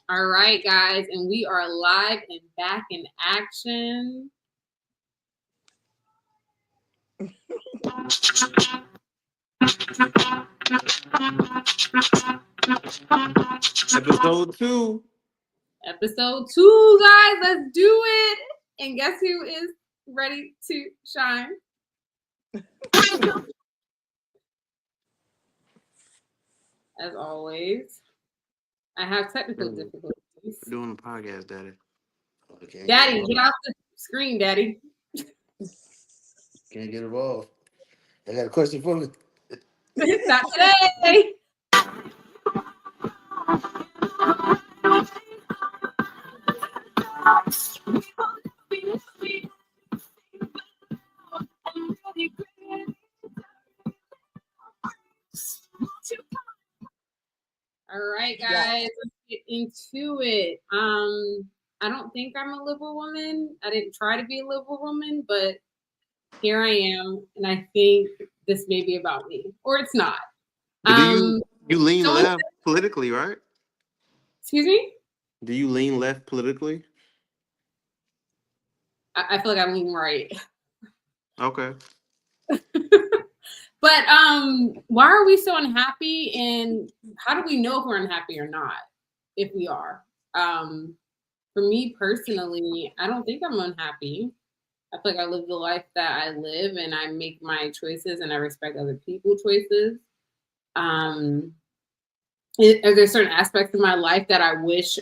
All right, guys, and we are live and back in action. Episode 2. Episode 2, guys. Let's do it. And guess who is ready to shine? As always, I have technical difficulties. We're doing a podcast, Daddy. Daddy, get off the screen, Daddy. Can't get involved. I got a question for me. Not today. All right, guys, let's get into it. I don't think I'm a liberal woman. I didn't try to be a liberal woman, but here I am, and I think this may be about me, or it's not. But do you lean left politically, right? Excuse me? Do you lean left politically? I feel like I'm leaning right. Okay. But why are we so unhappy, and how do we know if we're unhappy or not, if we are? For me personally, I don't think I'm unhappy. I feel like I live the life that I live, and I make my choices, and I respect other people's choices. Are there certain aspects of my life that I wish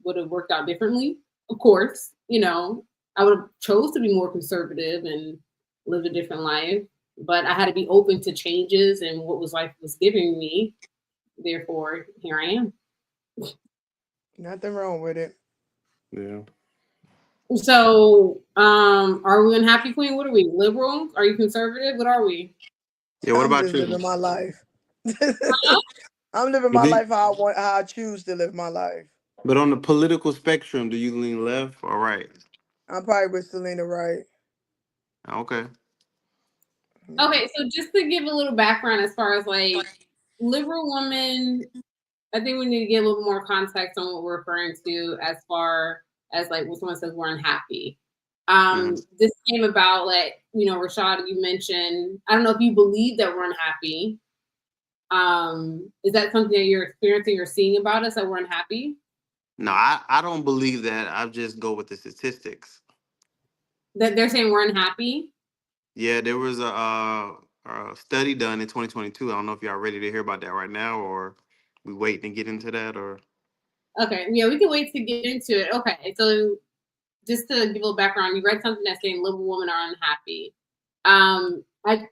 would have worked out differently? Of course, I would have chose to be more conservative and live a different life, but I had to be open to changes and what life was giving me. Therefore, here I am. Nothing wrong with it. Yeah. So, are we unhappy, Queen? What are we? Liberal? Are you conservative? What are we? Yeah. What I'm about just you? living my life. I'm living my life how I choose to live my life. But on the political spectrum, do you lean left or right? I'm probably with Selena right. Okay. Okay, so just to give a little background as far as like liberal woman, I think we need to get a little more context on what we're referring to as far as like when someone says we're unhappy. This came about like, Rashad, you mentioned, I don't know if you believe that we're unhappy. Is that something that you're experiencing or seeing about us, that we're unhappy? No, I don't believe that. I just go with the statistics. That they're saying we're unhappy? Yeah, there was a study done in 2022. I don't know if y'all ready to hear about that right now, or we wait to get into that, or. Okay, yeah, we can wait to get into it. Okay, so just to give a little background, you read something that's saying liberal women are unhappy.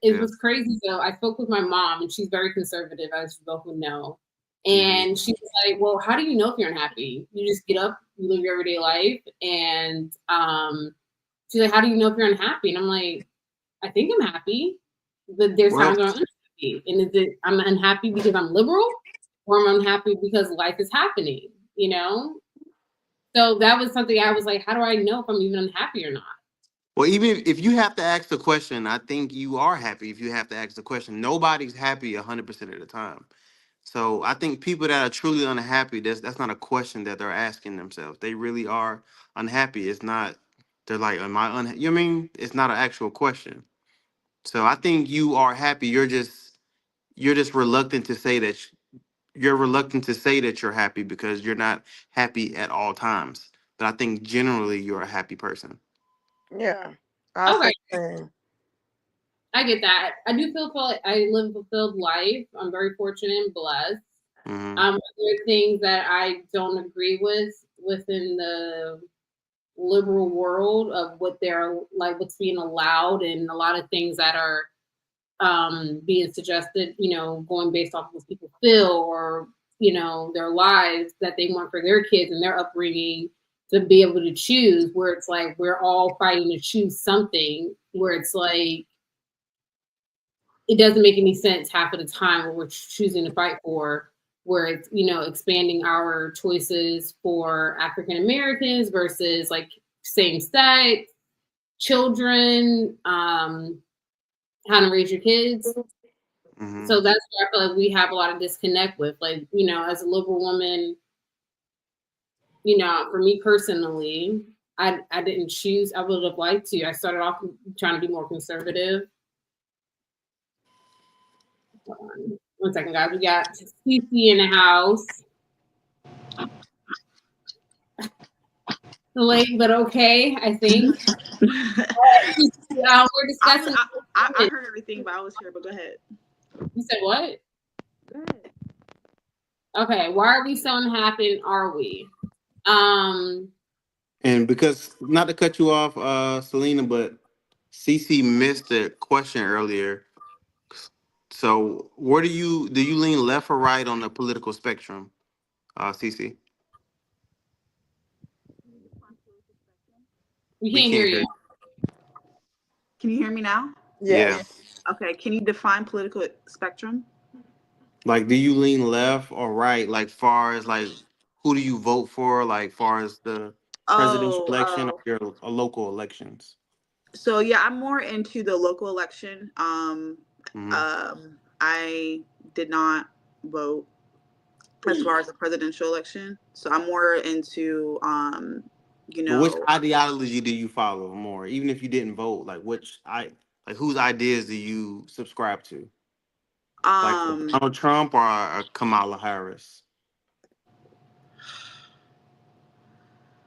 It was crazy though. I spoke with my mom, and she's very conservative, as you both would know. And she was like, "Well, how do you know if you're unhappy? You just get up, you live your everyday life." And she's like, "How do you know if you're unhappy?" And I'm like, "I think I'm happy, but there's times where I'm unhappy. And is it I'm unhappy because I'm liberal, or I'm unhappy because life is happening? So that was something I was like, how do I know if I'm even unhappy or not?" Well, even if you have to ask the question, I think you are happy if you have to ask the question. Nobody's happy 100% of the time. So I think people that are truly unhappy, that's not a question that they're asking themselves. They really are unhappy. It's not, they're like, am I unhappy? You know what I mean? It's not an actual question. So I think you are happy. You're just reluctant to say that you're reluctant to say that you're happy because you're not happy at all times. But I think generally you're a happy person. Yeah. I Okay, say the same. I get that. I do feel like I live a fulfilled life. I'm very fortunate and blessed. Mm-hmm. There are things that I don't agree with within the liberal world of what they're like, what's being allowed, and a lot of things that are being suggested, going based off of what people feel, or their lives that they want for their kids and their upbringing, to be able to choose, where it's like we're all fighting to choose something, where it's like it doesn't make any sense half of the time what we're choosing to fight for, where it's expanding our choices for African Americans versus like same sex, children, how to raise your kids. Mm-hmm. So that's where I feel like we have a lot of disconnect with, like, as a liberal woman, for me personally, I didn't choose. I would have liked to. I started off trying to be more conservative. Hold on. 1 second, guys. We got CC in the house. Late, but okay, I think. We're discussing. I heard everything, but I was here. But go ahead. You said what? Go ahead. Okay, why are we so unhappy? Are we? And because, not to cut you off, Selena, but CC missed the question earlier. So, where do you lean left or right on the political spectrum, CC? We can't hear you. Can you hear me now? Yes. Yeah. Okay. Can you define political spectrum? Like, do you lean left or right? Like, far as like, who do you vote for? Like, far as the presidential election or your local elections? So yeah, I'm more into the local election. I did not vote as far as the presidential election, so I'm more into But which ideology do you follow more? Even if you didn't vote, like whose ideas do you subscribe to? Like Donald Trump or Kamala Harris?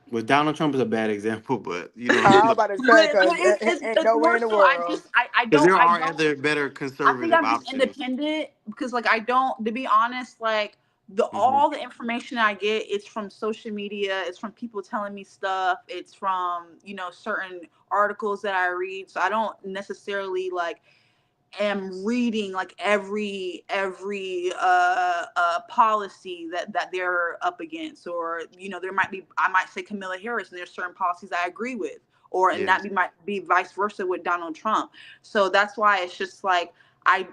Well, Donald Trump is a bad example, but I'm about to say, because it's nowhere in the world. I Because don't. there are other better conservative I think I'm options. just independent because, like, I don't. To be honest, like all the information I get, it's from social media. It's from people telling me stuff. It's from certain articles that I read. So I don't necessarily am reading like every policy that they're up against, or I might say Kamala Harris and there's certain policies I agree with, or and that might be vice versa with Donald Trump. So that's why it's just like I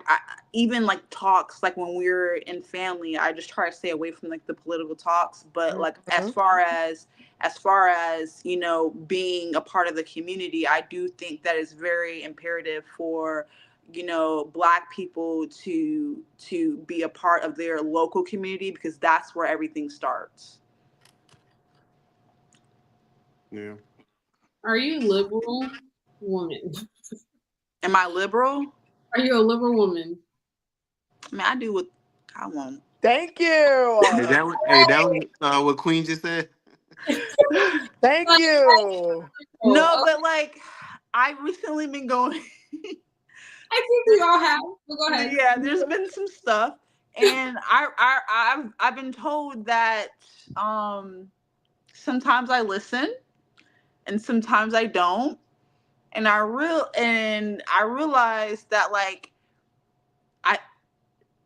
even like talks, like when we're in family, I just try to stay away from like the political talks. But like as far as being a part of the community, I do think that is very imperative for Black people to be a part of their local community, because that's where everything starts. Yeah. Are you a liberal woman? Am I liberal? Are you a liberal woman? I mean, I do what I want. Thank you. Is that what Queen just said? Thank you. No, but like I've recently been going. I think we all have. But go ahead. Yeah, there's been some stuff, and I've been told that sometimes I listen, and sometimes I don't, and I realized that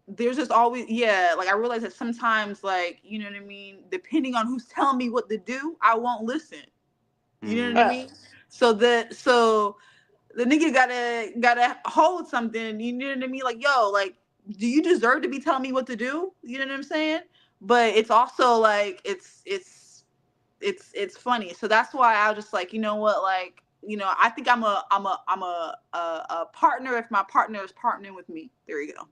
there's just always I realize that sometimes you know what I mean, depending on who's telling me what to do, I won't listen. You know what I mean? So the nigga gotta hold something, you know what I mean? Like, yo, like, do you deserve to be telling me what to do? You know what I'm saying? But it's also like it's funny. So that's why I was just like, you know what, like, I think I'm a partner if my partner is partnering with me. There you go.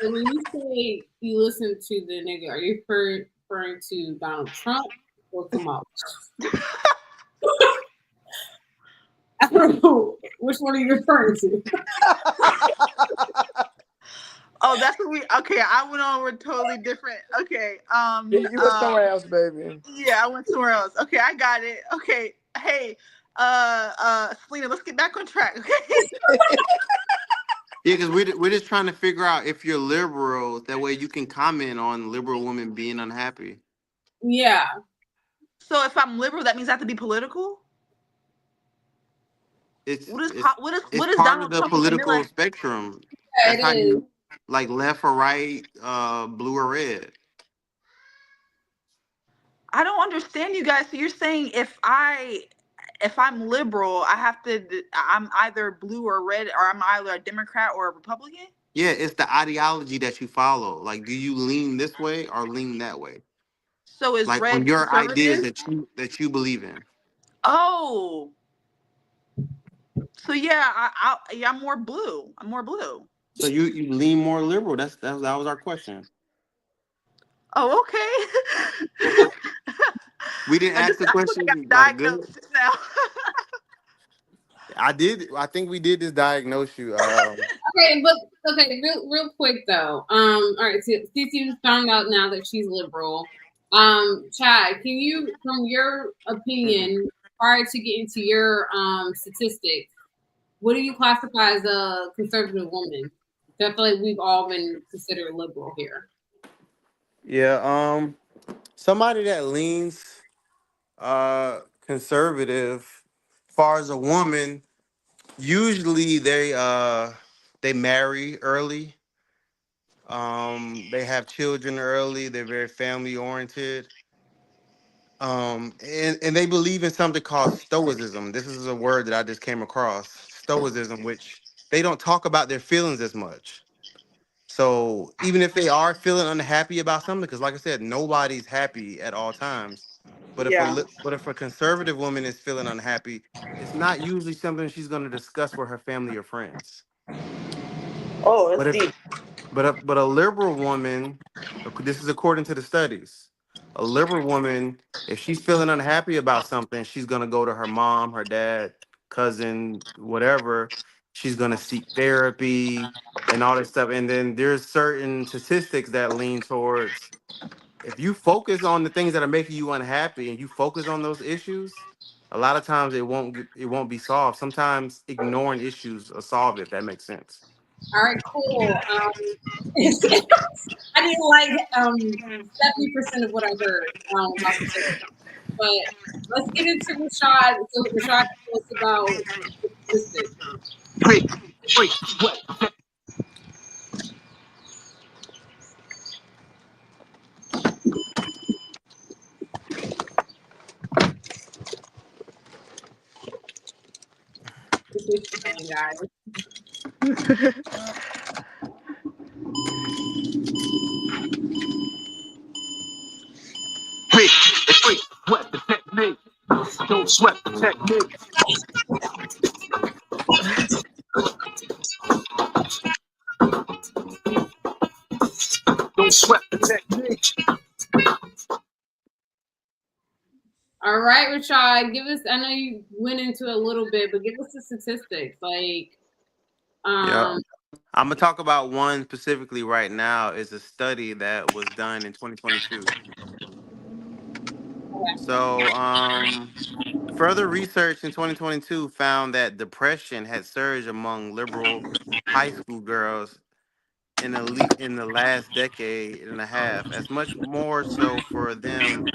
So when you say you listen to the nigga, are you referring to Donald Trump or Kamala? I don't know. Which one are you referring to? Oh, that's what okay, I went on with totally different. Okay. You went somewhere else, baby. Yeah, I went somewhere else. Okay, I got it. Okay. Hey, Selena, let's get back on track. Okay. Yeah, because we're just trying to figure out if you're liberal. That way you can comment on liberal women being unhappy. Yeah. So if I'm liberal, that means I have to be political? It's what is part Donald of the Trump political spectrum. Yeah, That's how you like left or right, blue or red. I don't understand you guys. So you're saying if I'm liberal, I'm either blue or red, or I'm either a Democrat or a Republican? Yeah, it's the ideology that you follow. Like, do you lean this way or lean that way? So is like red on your ideas conservative? that you believe in. Oh. So yeah, I'm more blue. I'm more blue. So you lean more liberal. That was our question. Oh, okay. We didn't ask the I feel like I question got like good. diagnosed now. I did. I think we did just diagnose you. Okay, but okay, real quick though. All right, so Cece found out now that she's liberal. Chad, can you, from your opinion, prior to getting to your statistics, what do you classify as a conservative woman? I feel like we've all been considered liberal here. Yeah. Somebody that leans conservative, far as a woman, usually they marry early. They have children early. They're very family oriented. And they believe in something called stoicism. This is a word that I just came across. Stoicism, which they don't talk about their feelings as much. So even if they are feeling unhappy about something, because like I said, nobody's happy at all times. But Yeah. but if a conservative woman is feeling unhappy, it's not usually something she's going to discuss with her family or friends. Oh, But that's if deep. but a liberal woman, this is according to the studies, a liberal woman, if she's feeling unhappy about something, she's gonna go to her mom, her dad, cousin, whatever. She's gonna seek therapy and all this stuff. And then there's certain statistics that lean towards if you focus on the things that are making you unhappy and you focus on those issues, a lot of times it won't be solved. Sometimes ignoring issues will solve it, if that makes sense. All right, cool. I didn't like 70% of what I heard about the show. But let's get into Rashad. So Rashad told us about statistics. Wait, wait, what? This is fun, guys. Wait, wait, sweat the technique. Don't sweat the technique. Don't sweat the technique. All right, Rashad, give us. I know you went into a little bit, but give us the statistics. Like, Yeah. I'm gonna talk about one specifically right now. Is a study that was done in 2022. So, further research in 2022 found that depression had surged among liberal high school girls in the last decade and a half, as much more so for them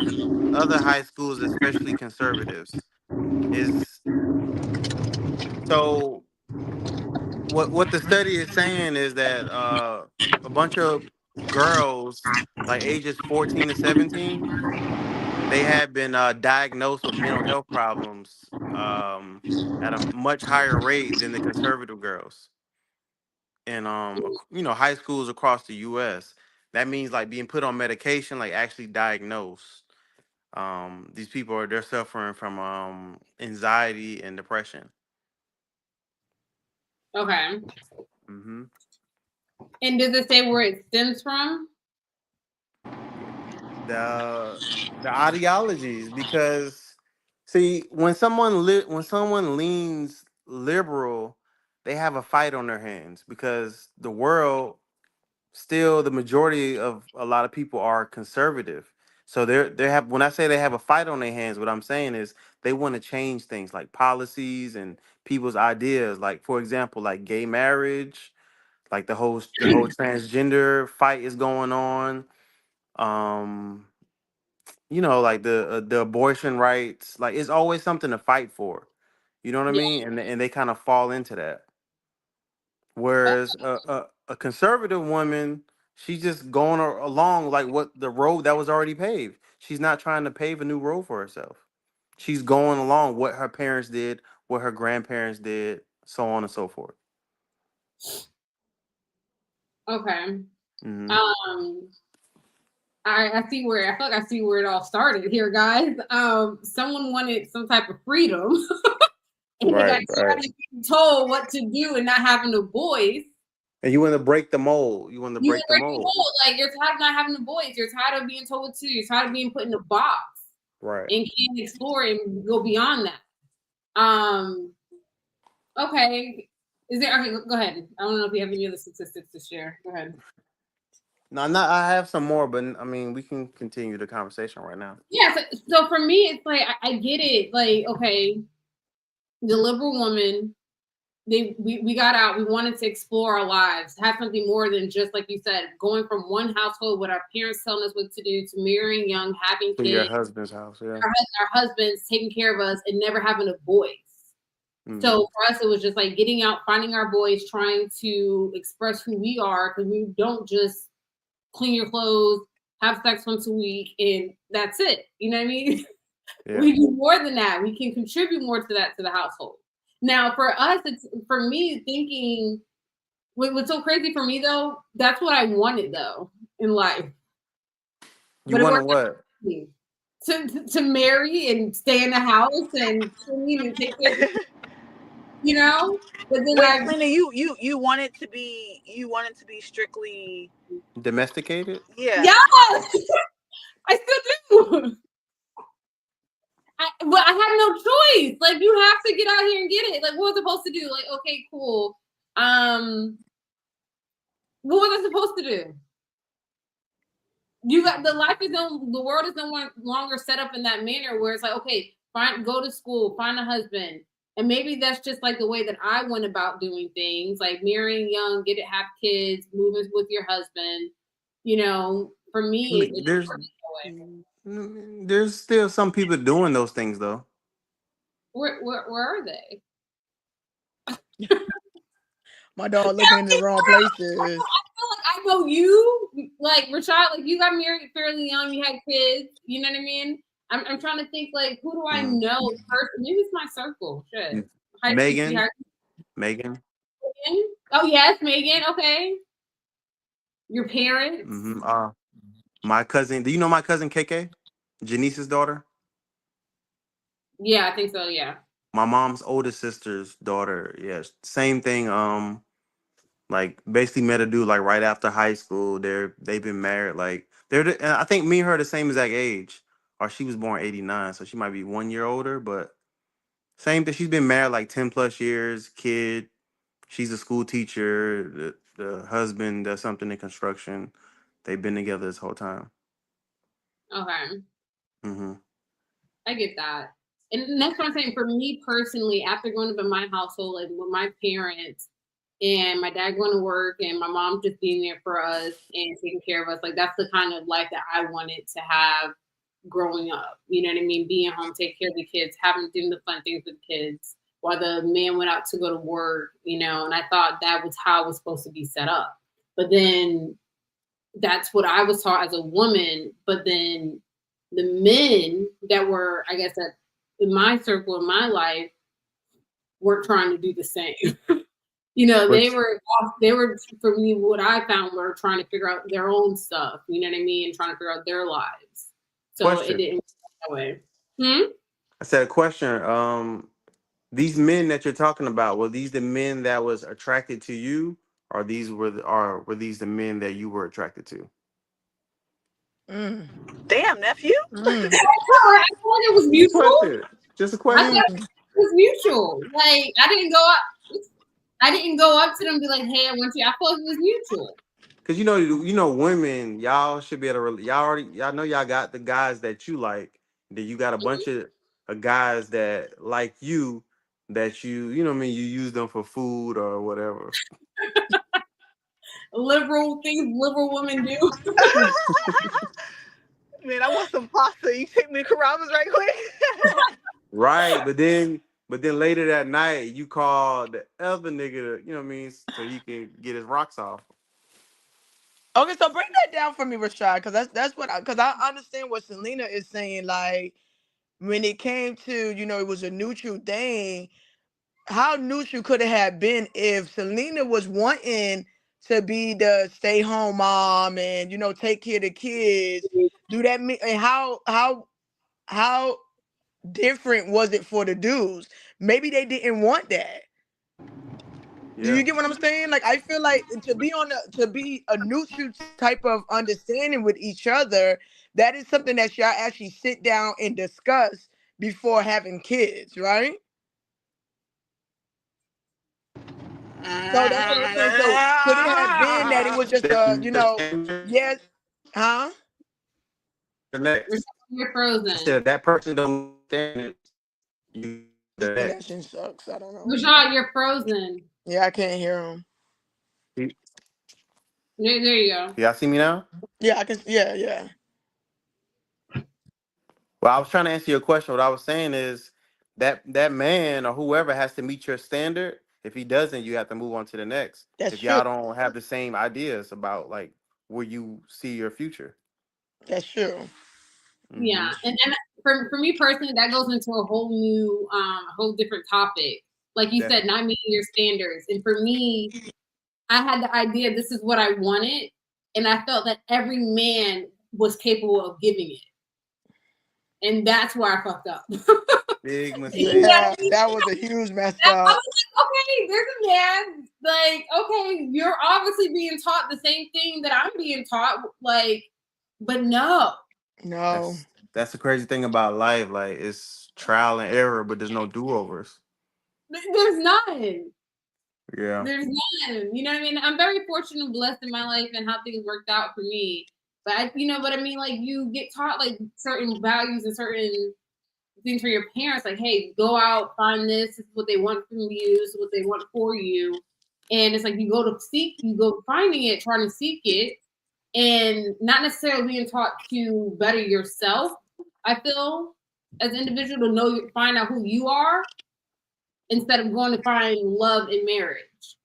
other high schools, especially conservatives. Is so what the study is saying is that a bunch of girls like ages 14 to 17, they have been diagnosed with mental health problems at a much higher rate than the conservative girls in high schools across the US. That means like being put on medication, like actually diagnosed. These people they're suffering from anxiety and depression. okay. Hmm. And does it say where it stems from? the the ideologies, because see when someone leans liberal, they have a fight on their hands because the world still, the majority of a lot of people are conservative. So they have, when I say they have a fight on their hands, what I'm saying is they want to change things like policies and people's ideas, like for example like gay marriage, like the whole transgender fight is going on. um like the abortion rights, like it's always something to fight for. You know what I Yeah. mean? And they kind of fall into that. Whereas a conservative woman, she's just going along like what the road that was already paved. She's not trying to pave a new road for herself. She's going along what her parents did, what her grandparents did, so on and so forth. Okay. Hmm. I see where I feel like I see where it all started here, guys. Someone wanted some type of freedom, and they got Right, tired right. of being told what to do and not having a voice. And you want to break the mold. You want to You break the were mold. told, like, you're tired of not having a voice. You're tired of being told what to do. You're tired of being put in a box. Right. and can explore and go beyond that. Okay. Is there okay, go ahead. I don't know if you have any other statistics to share. Go ahead. No, not. I have some more, but I mean, we can continue the conversation right now. Yeah, so for me, it's like I get it. Like, okay, the liberal woman, we got out. We wanted to explore our lives, have something more than just like you said, going from one household with our parents telling us what to do to marrying young, having To kids, your husband's house, yeah. our husbands taking care of us, and never having a voice. Mhm. So for us, it was just like getting out, finding our voice, trying to express who we are, because we don't just clean your clothes, have sex once a week, and that's it. You know what I mean? Yeah. We do more than that. We can contribute more to that, to the household. Now, for us, it's for me thinking. What's so crazy for me though? That's what I wanted though in life. You But it want to worked out what? for me. To marry and stay in the house and clean and take care of the, you know. But then Wait, Selena, you want it to be strictly Domesticated? yeah. yes, I still do. But I had no choice. Like, you have to get out here and get it. Like, what was I supposed to do? Like, okay, cool. What was I supposed to do? You got the world is no longer set up in that manner where it's like, okay, go to school, find a husband. And maybe that's just like the way that I went about doing things, like marrying young, have kids, moving with your husband. You know, for me, There's still some people doing those things though. Where are they? My dog looking in the wrong places. I know you, like Rashad, like you got married fairly young, you had kids, you know what I mean? I'm trying to think, like, who do I know first? Maybe it's my circle. Shit. Megan. Oh yes, Megan. Okay. Your parents. Mm-hmm. My cousin. Do you know my cousin KK? Janice's daughter? Yeah, I think so, yeah. My mom's older sister's daughter. Yes. Same thing. Like basically met a dude like right after high school. They've been married. Like I think me and her the same exact age. Or she was born 89, so she might be 1 year older, but same thing. She's been married like 10 plus years, kid. She's a school teacher. The husband does something in construction. They've been together this whole time. Okay. Mm-hmm. I get that. And that's what I'm saying. For me personally, after growing up in my household, like with my parents and my dad going to work and my mom just being there for us and taking care of us, like that's the kind of life that I wanted to have growing up. You know what I mean? Being home, take care of the kids, doing the fun things with the kids while the man went out to go to work, you know, and I thought that was how it was supposed to be set up. But then that's what I was taught as a woman. But then the men that were, I guess, that in my circle, in my life, were trying to do the same. You know, they were for me, what I found were trying to figure out their own stuff, you know what I mean? And trying to figure out their lives. So it didn't work that way. I said a question. These men that you're talking about, were these the men that was attracted to you, or were these the men that you were attracted to? Damn, nephew. I thought it was mutual. Just a question. I thought it was mutual. Like I didn't go up to them and be like, "Hey, I want you." I thought it was mutual. Cause you know, women, y'all should be able to. Y'all know y'all got the guys that you like. Then you got a bunch of guys that like you, that you know what I mean. You use them for food or whatever. Liberal things liberal women do. Man, I want some pasta. You take me to Carrabba's right quick. Right, but then later that night you call the other nigga, you know what I mean, so he can get his rocks off. Okay, so bring that down for me, Rashad, because that's what I understand what Selena is saying. Like when it came to, you know, it was a neutral thing. How neutral could it have been if Selena was wanting to be the stay-home mom and, you know, take care of the kids? Do that mean, and how different was it for the dudes? Maybe they didn't want that. Do you Yeah. get what I'm saying? Like, I feel like to be a neutral type of understanding with each other, that is something that y'all actually sit down and discuss before having kids, right? So that's what I'm saying. So could it have been that it was just yes, huh? The next. You're I frozen. said that person don't understand it. You the next. Connection sucks. I don't know. Rashad, you're frozen. Yeah, I can't hear him. There you go. Y'all see me now? Yeah, I can. Yeah, yeah. Well, I was trying to answer your question. What I was saying is that man or whoever has to meet your standard. If he doesn't, you have to move on to the next. That's If true. y'all don't have the same ideas about like where you see your future. That's true. Yeah, Mm-hmm. and for me personally, that goes into a whole new, whole different topic. Like you said, not meeting your standards. And for me, I had the idea this is what I wanted, and I felt that every man was capable of giving it, and that's where I fucked up. Big mistake. Yeah, that was a huge mess I up. was like, okay, there's a man. Like, okay, you're obviously being taught the same thing that I'm being taught. Like, but no. No. That's the crazy thing about life. Like it's trial and error, but there's no do-overs. There's none. Yeah. There's none. You know what I mean? I'm very fortunate and blessed in my life and how things worked out for me. But you know what I mean? Like you get taught like certain values and certain things for your parents. Like, hey, go out, find this. This is what they want from you. This is what they want for you. And it's like you go finding it, trying to seek it, and not necessarily being taught to better yourself. I feel as an individual to know, find out who you are instead of going to find love in marriage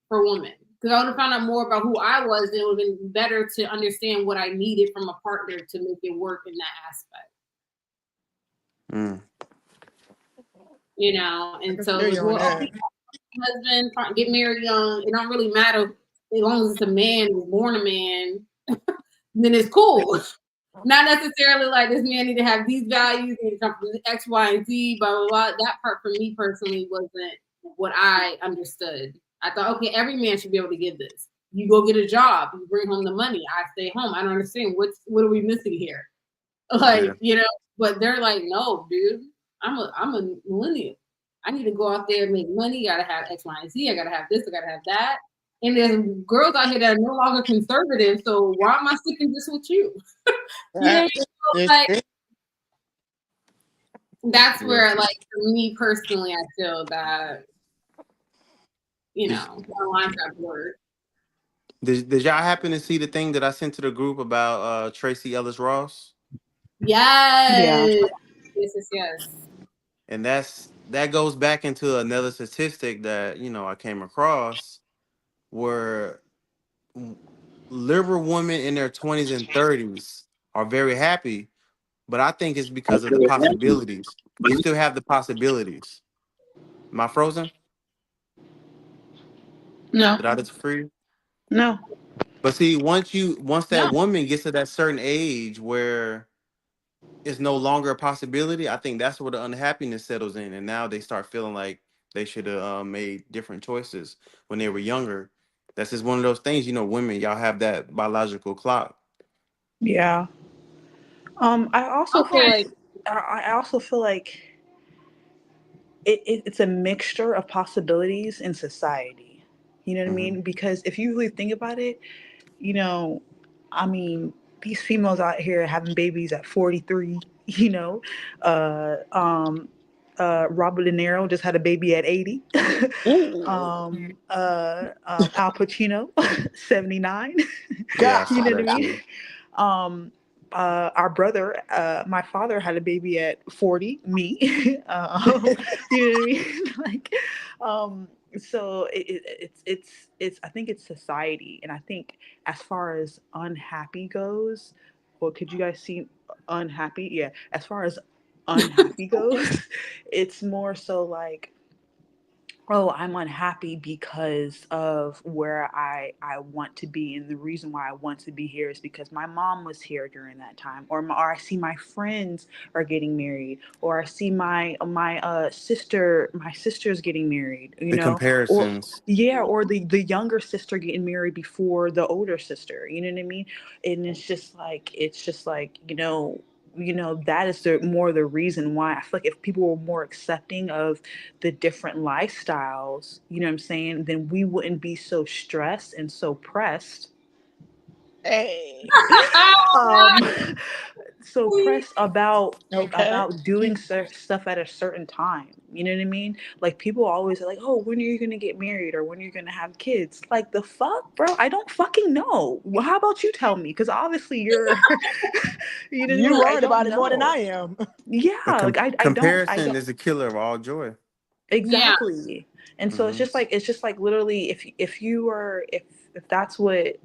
for women. Because I would have found out more about who I was, and it would have been better to understand what I needed from a partner to make it work in that aspect. Mm. You know, and so There you are. husband get married young. It don't really matter as long as it's a man who's born a man. Then it's cool. Not necessarily like this man need to have these values, need to come from X, Y, and Z, blah, blah, blah. That part for me personally wasn't what I understood. I thought, okay, every man should be able to give this. You go get a job, you bring home the money, I stay home. I don't understand what are we missing here? Like, you know, but they're like, no, dude, I'm a millennial. I need to go out there and make money, gotta have X, Y, and Z, I gotta have this, I gotta have that. And there's girls out here that are no longer conservative, so why am I sticking this with you? You know, like, that's where, like, for me personally, I feel that, you know, the lines got blurred. Did y'all happen to see the thing that I sent to the group about Tracy Ellis Ross? Yes. Yes. And that goes back into another statistic that I came across where liberal women in their 20s and 30s are very happy, but I think it's because of the possibilities. You still have the possibilities. Am I frozen? No. Did I just free? No. But see, once that woman gets to that certain age where it's no longer a possibility, I think that's where the unhappiness settles in, and now they start feeling like they should have made different choices when they were younger. That's just one of those things, women, y'all have that biological clock. Yeah. I also feel like it's a mixture of possibilities in society. You know what I mean? Because if you really think about it, I mean, these females out here having babies at 43, Robert De Niro just had a baby at 80. Al Pacino, 79. Yeah, You know what I mean? Our brother, my father had a baby at 40, me. You know what I mean? Like, so it's I think it's society, and I think as far as unhappy goes, well, could you guys see unhappy? Yeah, as far as unhappy goes, it's more so like oh, I'm unhappy because of where I want to be, and the reason why I want to be here is because my mom was here during that time, or I see my friends are getting married, or I see my sister's getting married, The or comparisons. yeah, or the younger sister getting married before the older sister, you know what I mean? And it's just like that is the more the reason why I feel like if people were more accepting of the different lifestyles, you know what I'm saying, then we wouldn't be so stressed and so pressed. Hey. um so pressed Okay. about doing stuff at a certain time. You know what I mean? Like people always are like, "Oh, when are you gonna get married or when are you gonna have kids?" Like the fuck, bro? I don't fucking know. Well, how about you tell me? Because obviously you're, you know what I mean? You Like I worried don't about it more than I know. am. Yeah, The like I comparison don't. is the killer of all joy. Yeah. Exactly. And so Hmm. it's just like literally if you are if that's what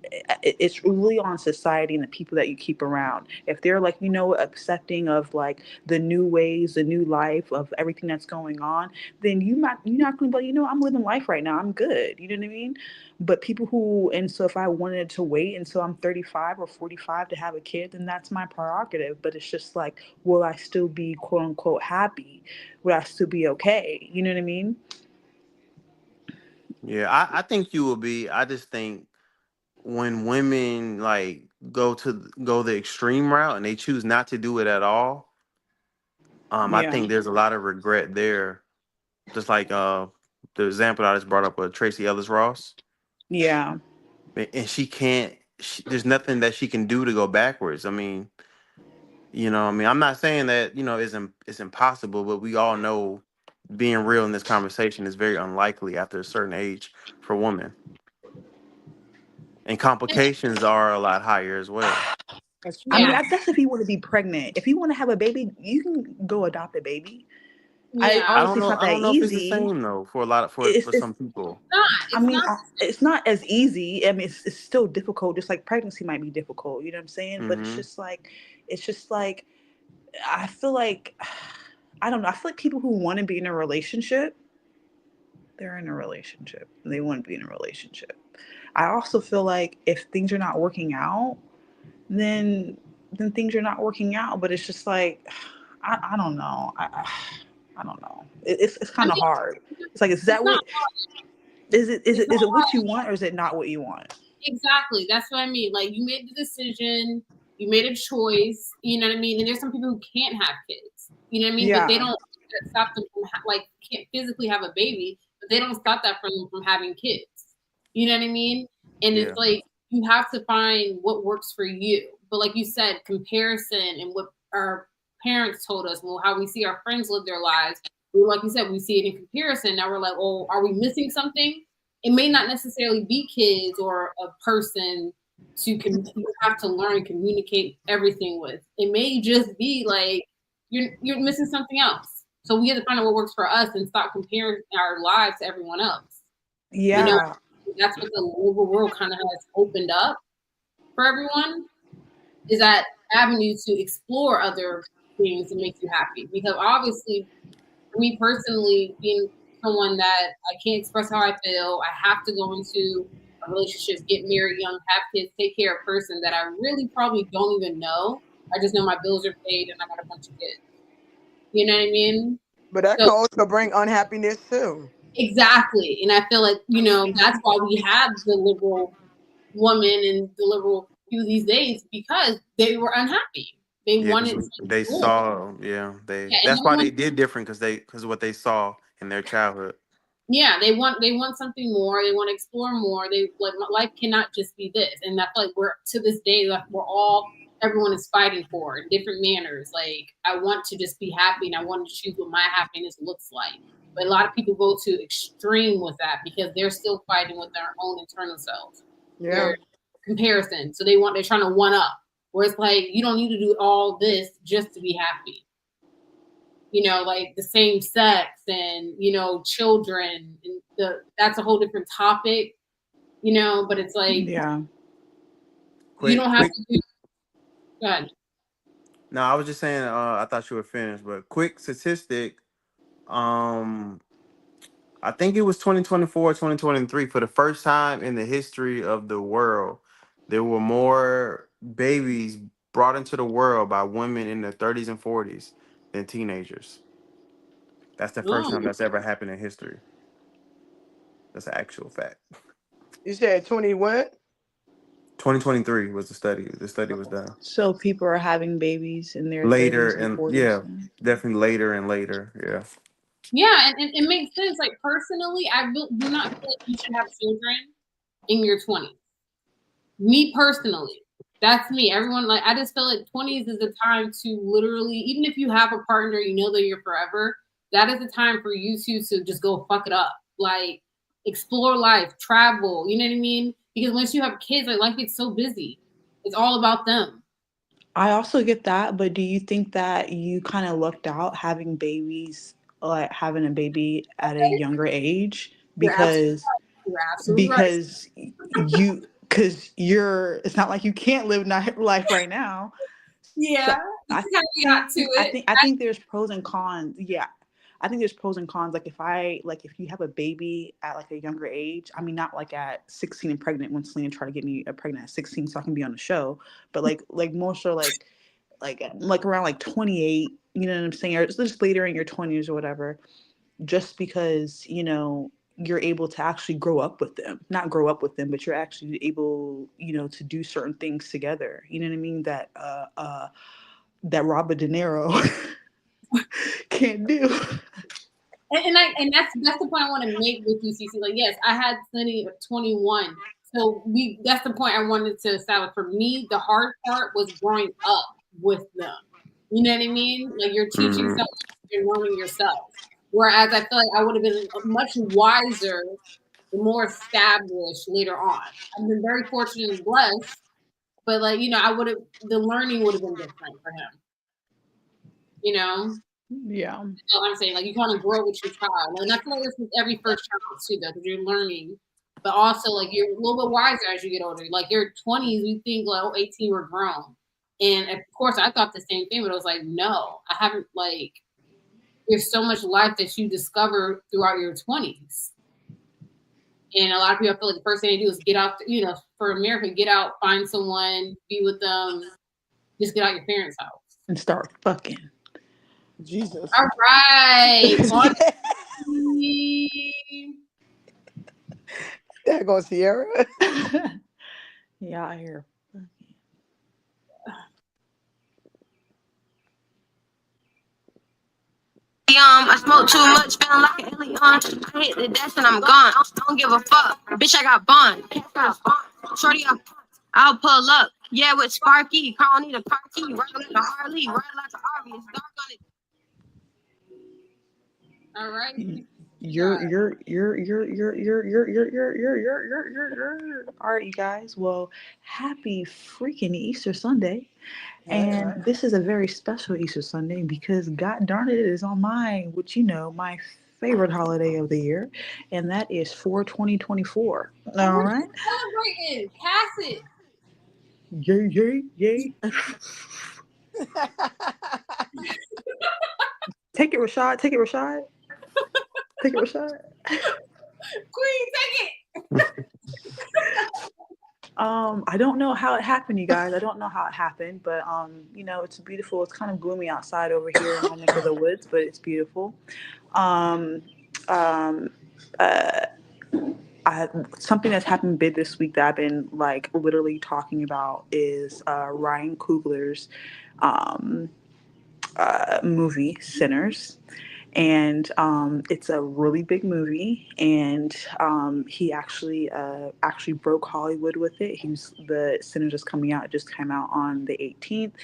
it's really on society and the people that you keep around. If they're like, accepting of like the new ways, the new life of everything that's going on, then you're not going to be like, I'm living life right now. I'm good. You know what I mean? But people who and so if I wanted to wait until I'm 35 or 45 to have a kid, then that's my prerogative. But it's just like, will I still be quote unquote happy? Would I still be okay? You know what I mean? Yeah, I think you will be. I just think when women like go the extreme route and they choose not to do it at all, I Yeah. think there's a lot of regret there. Just like the example I just brought up with Tracy Ellis Ross, Yeah. and she can't. There's nothing that she can do to go backwards. I mean, I'm not saying that it's impossible, but we all know being real in this conversation is very unlikely after a certain age for women, and complications are a lot higher as well. That's I mean, Yeah. true. that's if you want to be pregnant. If you want to have a baby, you can go adopt a baby. I Yeah. I don't obviously it's know. not I that don't know if it's the easy. same though for a lot of for It's some people. Not. I It's mean, not. it's not as easy. I mean, it's still difficult. Just like pregnancy might be difficult. You know what I'm saying? But Hmm. it's just like, I feel like, I don't know. I feel like people who want to be in a relationship, they're in a relationship. They want to be in a relationship. I also feel like if things are not working out, then things are not working out. But it's just like, I don't know. I don't know. It's I kind of mean, hard. It's like, is it's that not. what is it? Is It's it not is it what you want or is it not what you want? exactly. That's what I mean. Like you made the decision. You made a choice. You know what I mean? And there's some people who can't have kids. You know what I mean? But they Yeah. don't that stop them from like can't physically have a baby, but they don't stop that from them from having kids. You know what I mean? And Yeah. it's like you have to find what works for you. But like you said, comparison and what our parents told us, well, how we see our friends live their lives. Like you said, we see it in comparison. Now we're like, oh, are we missing something? It may not necessarily be kids or a person you have to learn and communicate everything with. It may just be like you're missing something else. So we have to find out what works for us and stop comparing our lives to everyone else. You know, Yeah. that's what the liberal world kind of has opened up for everyone is that avenue to explore other things that make you happy. Because obviously, for me personally, being someone that I can't express how I feel, I have to go into a relationship, get married young, have kids, take care of a person that I really probably don't even know. I just know my bills are paid and I got a bunch of kids. You know what I mean? But that So can also bring unhappiness too. exactly. And I feel like, that's why we have the liberal woman and the liberal people these days because they were unhappy. They Yeah, wanted because something they more. saw. Yeah, they. Yeah, and That's why everyone they did different because of what they saw in their childhood. yeah, they want something more. They want to explore more. They like life cannot just be this. And I feel like we're to this day like we're all everyone is fighting for in different manners. Like I want to just be happy and I want to choose what my happiness looks like. But a lot of people go to extreme with that because they're still fighting with their own internal selves. Yeah. Their comparison. So they're trying to one up. Where it's like you don't need to do all this just to be happy. Like the same sex and children and that's a whole different topic, but it's like Yeah. you Quick, don't have quick. to do good. No, I was just saying. I thought you were finished, but quick statistic. Um, I think it was 2024, 2023. For the first time in the history of the world, there were more babies brought into the world by women in their 30s and 40s than teenagers. That's the first time Oh, that's ever happened in history. That's an actual fact. You said 20 what? 2023 was the study. The study was done So people are having babies in their later, 30s and and 40s. yeah, definitely later and later. Yeah. yeah, and it makes sense. Like personally, do not feel like you should have children in your 20s. Me personally, that's me. Everyone, like, I just feel like 20s is the time to literally, even if you have a partner, you know that you're forever. That is the time for you to just go fuck it up, like explore life, travel. You know what I mean? Because once you have kids, like life gets so busy. It's all about them. I also get that, but do you think that you kind of lucked out having babies, like having a baby at a younger age? You're absolutely, Because you're absolutely right. because you because you're it's not like you can't live life right now. So Yeah, I you kind of got to it. I think there's pros and cons. Yeah. I think there's pros and cons. Like if you have a baby at like a younger age, I mean not like at 16 and pregnant when Selena tried to get me pregnant at 16 so I can be on the show, but like more so like around like 28, you know what I'm saying? Or just later in your 20s or whatever, just because, you're able to actually grow up with them. Not grow up with them, but you're actually able, to do certain things together. You know what I mean? That Robert De Niro can't do. And that's the point I want to make with you, Cece. Like, yes, I had Sunny at 21. So that's the point I wanted to establish. For me, the hard part was growing up with them. You know what I mean? Like you're teaching Mhm. something, you're learning yourself. Whereas I feel like I would have been much wiser and more established later on. I've been very fortunate and blessed, but like, the learning would have been different for him. You know? Yeah. So I'm saying, like, you kind of grow with your child. And I feel like this with every first child too, though, because you're learning. But also, like, you're a little bit wiser as you get older. Like, your 20s, you think, like, 18, we're grown. And of course, I thought the same thing, but I was like, no, I haven't, like, there's so much life that you discover throughout your 20s. And a lot of people feel like the first thing they do is get out, for America, get out, find someone, be with them, just get out your parents' house. And start fucking. Jesus. All right. There goes Sierra. Yeah, I hear. I smoke too much, feeling like an alien. I hit the dash and I'm gone. Don't give a fuck. Bitch, I got bond. Shorty, I'll pull up. Yeah, with Sparky. Carl need a car key. Ride like a Harley. Ride like an RV. It's dark on it. All right. All right, you guys. Well, happy freaking Easter Sunday. That's And right. this is a very special Easter Sunday because God darn it is on my favorite holiday of the year, and that is 4/20/24. All right. Celebrating. Pass it. Yay, yay, yay. Take it, Rashad. Take it, Rashad. Take it, Rashad. Queen, take it. I don't know how it happened, you guys. I don't know how it happened, but it's beautiful. It's kind of gloomy outside over here in my neck of the woods, but it's beautiful. Something that's happened big this week that I've been like literally talking about is Ryan Coogler's movie Sinners. And it's a really big movie, and he actually broke Hollywood with it. The Sinners is coming out. It just came out on the 18th.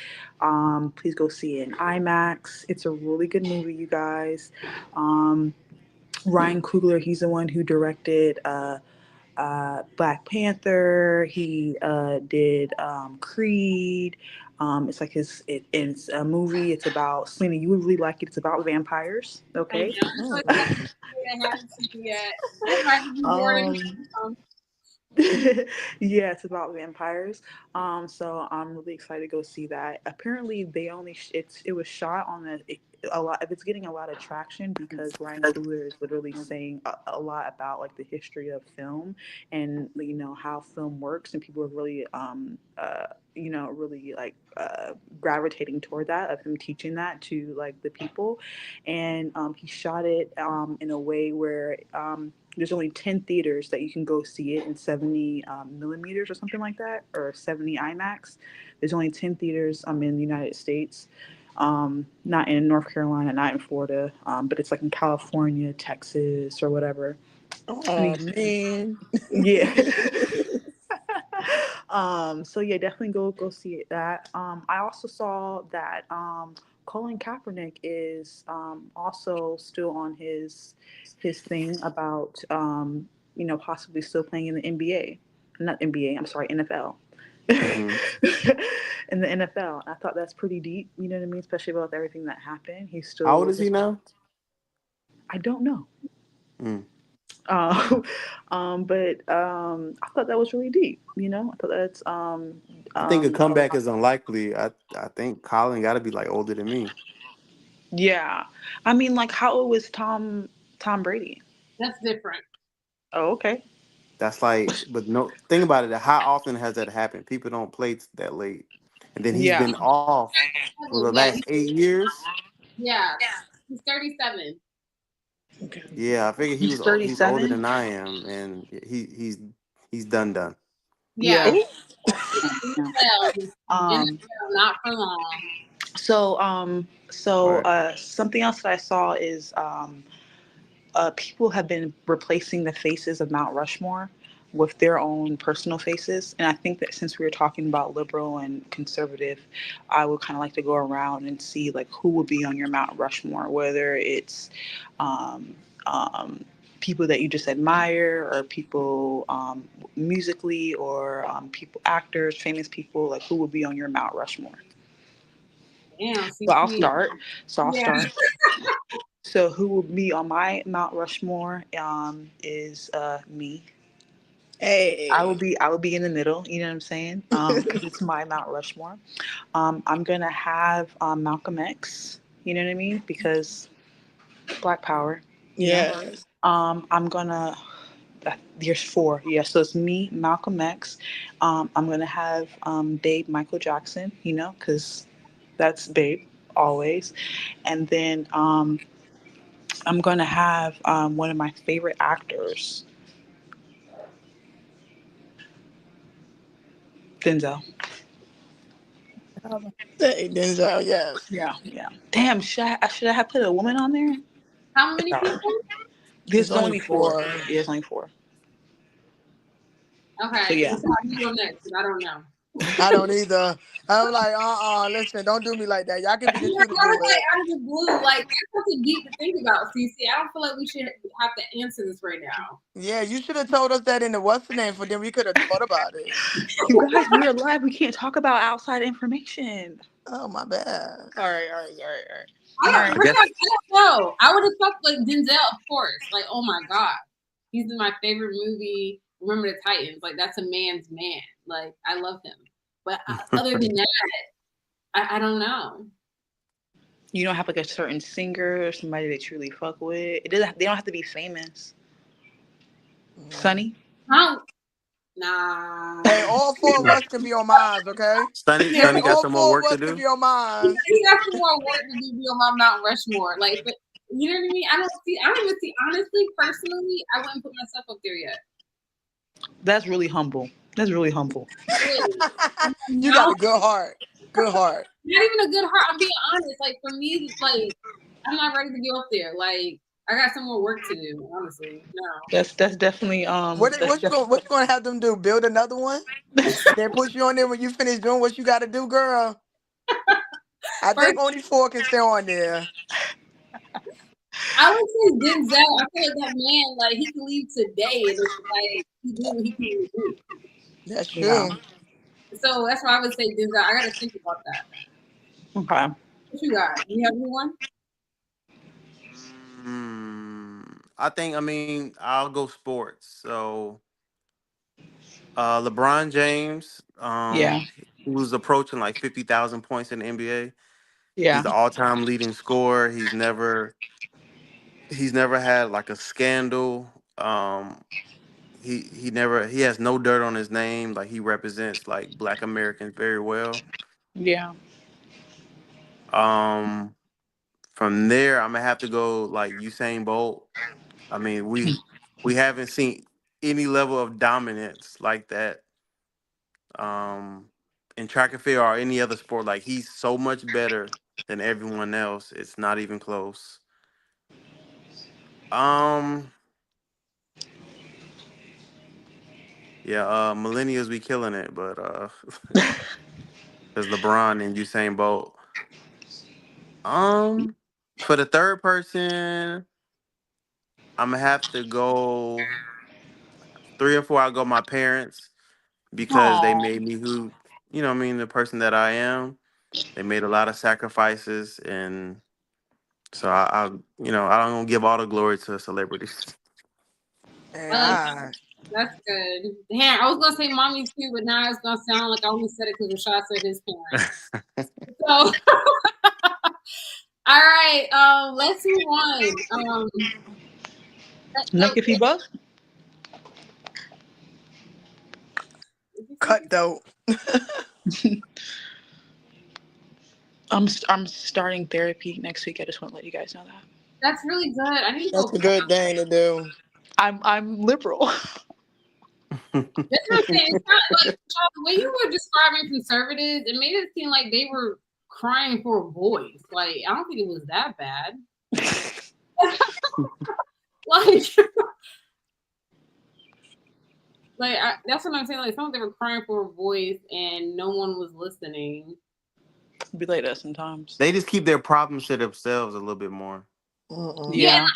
Please go see it in IMAX. It's a really good movie, you guys. Ryan Coogler, he's the one who directed Black Panther. He did Creed. It's like it's a movie. It's about Selena. You would really like it. It's about vampires. Okay. I haven't seen it yet. It might be boring. Yeah, it's about vampires. So I'm really excited to go see that. Apparently, they only it was shot on a lot. If it's getting a lot of traction because Ryan Coogler is literally saying a lot about like the history of film and how film works, and people are really really like gravitating toward that of him teaching that to like the people, and he shot it in a way where there's only 10 theaters that you can go see it in 70 millimeters or something like that, or 70 IMAX. There's only 10 theaters in the United States, not in North Carolina, not in Florida, but it's like in California, Texas, or whatever. Oh man. Yeah. So yeah, definitely go see it. That I also saw that Colin Kaepernick is also still on his thing about possibly still playing in the NBA, not NBA. I'm sorry, NFL. Hmm. In the NFL, I thought that's pretty deep. You know what I mean? Especially about everything that happened. He's How old still is he now? I don't know. Mm. Um, but I thought that was really deep. I thought that's I think a a comeback lot. is unlikely. I think Colin got to be like older than me. Yeah, I mean, like, how old was Tom Brady? That's different. Oh, okay. That's like, but no, think about it. How often has that happened? People don't play that late, and then he's Yeah. been off for the Yeah, last 8 years. yeah. He's 37. Okay. Yeah, I figure He's he's older 37. than I am, and he's done. Yeah, Yeah. he's Yeah. NFL. Um. NFL, not for long. Right. Something else that I saw is people have been replacing the faces of Mount Rushmore with their own personal faces. And I think that since we were talking about liberal and conservative, I would kind of like to go around and see like who would be on your Mount Rushmore, whether it's um, um, people that you just admire or people musically or people, actors, famous people, like who would be on your Mount Rushmore. Damn, So I'll CC. start. So I'll Yeah. start. So who will be on my Mount Rushmore is me. Hey. I will be in the middle. You know what I'm saying? Because it's my Mount Rushmore. I'm gonna have Malcolm X. You know what I mean? Because Black Power. You know. Yes. I'm gonna. There's four. Yeah. So it's me, Malcolm X. I'm gonna have Babe Michael Jackson. Because that's Babe always. And then I'm gonna have one of my favorite actors, Denzel. Hey, Denzel, yes. Yeah, yeah. Damn, should I have put a woman on there? How It's many all right. people? It's There's only only four. 4. Yeah, there's only four. So Okay, yeah. so you go next, 'cause I don't know. I don't either. I'm like, listen, don't do me like that. Y'all can be the Yeah, two to I do was like it. out of the blue, like that's something deep to think about, CC. I don't feel like we should have to answer this right now. Yeah, you should have told us that in the what's the name for then we could have thought about it. You guys, we're live. We can't talk about outside information. Oh my bad. All right, all right, all right, all right. I All don't, right. I first guess off, I don't know. I would have thought like Denzel, of course. Like, oh my god, he's in my favorite movie, Remember the Titans. Like, that's a man's man. Like, I love him. But other than that, I don't know. You don't have like a certain singer or somebody that you really fuck with. It doesn't. They don't have to be famous. Sunny. How? Nah. Hey, all 4 of us can be on mine, okay? Sonny got All some more 4 of work to us can do. be on mine. He got some more work to do on my Mount Rushmore. Like, but you know what I mean? I don't even see. Honestly, personally, I wouldn't put myself up there yet. That's really humble. That's really humble. Really. You No, got a good heart. Good heart. not even a good heart. I'm being honest. Like for me, like I'm not ready to get up there. Like I got some more work to do. Honestly, no. That's definitely What you gonna have them do? Build another one? Then put you on there when you finish doing what you gotta do, girl. I think only 4 can stay on there. I would say Denzel. I feel like that man, like he can leave today, and it's like he do what he can really do. That's Yeah. true. So that's why I would say Denzel. I got to think about that. Okay. What you got? You have anyone? I mean, I'll go sports. So LeBron James, Yeah. he was approaching like 50,000 points in the NBA. He's Yeah. the all-time leading scorer. He's never had like a scandal. He has no dirt on his name. Like he represents like Black Americans very well. Yeah. Um, from there, I'm gonna have to go like Usain Bolt. I mean, we haven't seen any level of dominance like that. In track and field or any other sport, like he's so much better than everyone else. It's not even close. Um, yeah, millennials be killing it, but there's LeBron and Usain Bolt. For the third person, I'm gonna have to go 3 or 4. I'll go my parents because they Oh. made me who, I mean, the person that I am. They made a lot of sacrifices, and so I don't give all the glory to celebrities. And I like I, that's good. Damn, I was gonna say mommy too, but now it's gonna sound like I only said it because Rashad said his parents. So, all right, let's move on. Look if he bucks. cut though. I'm starting therapy next week. I just want to let you guys know that. That's really good. I need to That's go. a good thing to do. I'm liberal. That's what I'm saying. It's not like the way you were describing conservatives, it made it seem like they were crying for a voice. Like I don't think it was that bad. That's what I'm saying. Like some of them were crying for a voice and no one was listening. Be like that sometimes. They just keep their problems to themselves a little bit more. Yeah,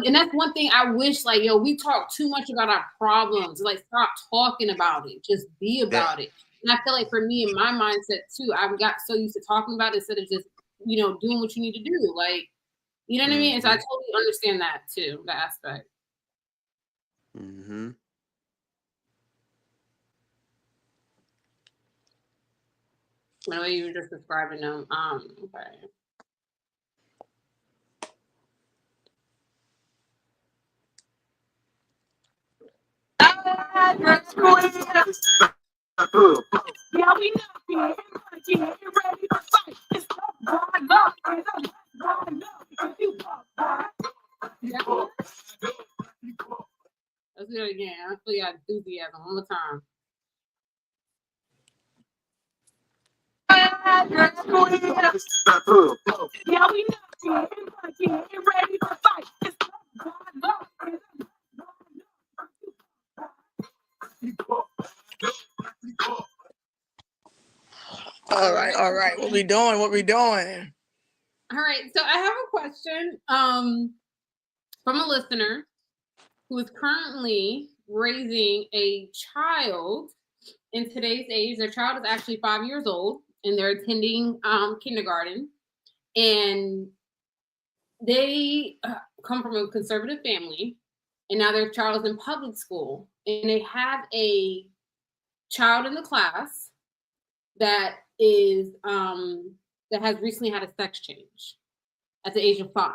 and that's one thing I wish. Like, we talk too much about our problems. Like, stop talking about it. Just be about it. And I feel like for me, in my mindset too, I've got so used to talking about it instead of just doing what you need to do. Like, you know what I mean? And so I totally understand that too, that aspect. Mm-hmm. The way you were just describing them. Okay. Yeah, we know. Get ready to fight. It's going up. Let's do it again. I feel your enthusiasm one more time. Yeah, we know. Get ready to fight. It's going up. All right. What we doing? All right. So I have a question from a listener who is currently raising a child in today's age. Their child is actually 5 years old and they're attending kindergarten. And they come from a conservative family, and now their child is in public school, and they have a child in the class that is that has recently had a sex change at the age of 5.